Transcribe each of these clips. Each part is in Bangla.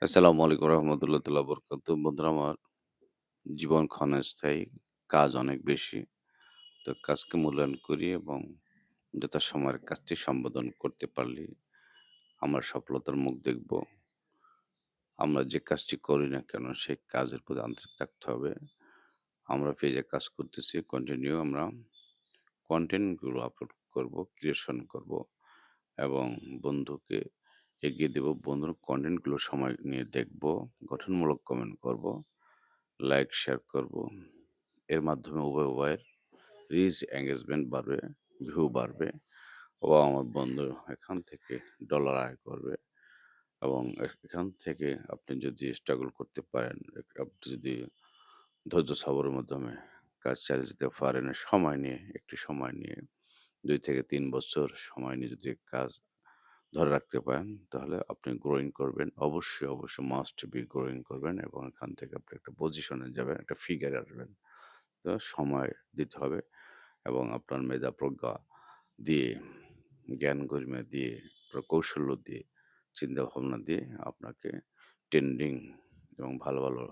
আসসালামু আলাইকুম রহমতুল্লাহ তাআলা বরকাতুহ। বন্ধুরা আমার, জীবন ক্ষণস্থায়ী, কাজ অনেক বেশি। তো কাজকে মূল্যায়ন করি এবং যথাসময়ের কাজটি সম্পাদন করতে পারলেই আমরা সফলতার মুখ দেখব। আমরা যে কাজটি করি না কেন সেই কাজের প্রতি আন্তরিক থাকতে হবে। আমরা পেজে কাজ করতেছি, কন্টিনিউ আমরা কনটেন্টগুলো আপলোড করব, ক্রিয়েশন করব এবং বন্ধুকে এগিয়ে দেব। বন্ধুর কনটেন্টগুলো সময় নিয়ে দেখব, গঠনমূলক কমেন্ট করব, লাইক, শেয়ার করব। এর মাধ্যমে উভয়ের রিচ এঙ্গেজমেন্ট বাড়বে, ভিউ বাড়বে এবং আমার বন্ধু এখান থেকে ডলার আয় করবে এবং এখান থেকে আপনি যদি স্ট্রাগল করতে পারেন, আপনি যদি ধৈর্য সবরের মাধ্যমে কাজ চালিয়ে যেতে পারেন, সময় নিয়ে, একটি সময় নিয়ে ২ থেকে ৩ বছর সময় নিয়ে যদি কাজ ধরে রাখতে পারেন, তাহলে আপনি গ্রোইং করবেন। অবশ্যই, অবশ্যই মাস্ট বি গ্রোইং করবেন এবং এখান থেকে আপনি একটা পজিশনে যাবেন, একটা ফিগারে আসবেন। তো সময় দিতে হবে এবং আপনার মেধা প্রজ্ঞা দিয়ে, জ্ঞান গরিমা দিয়ে, প্রকৌশল্য দিয়ে, চিন্তাভাবনা দিয়ে আপনাকে ট্রেন্ডিং এবং ভালো, ভালো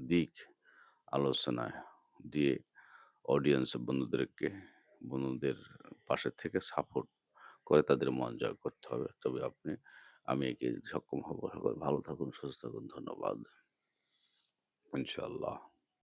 দিক আলোচনা দিয়ে অডিয়েন্স বন্ধুদের পাশে থেকে সাপোর্ট করে তাদের মন জয় করতে হবে। তবে আমি এগিয়ে যেতে সক্ষম হব। সকলে ভালো থাকুন, সুস্থ থাকুন। ধন্যবাদ। ইনশাআল্লাহ।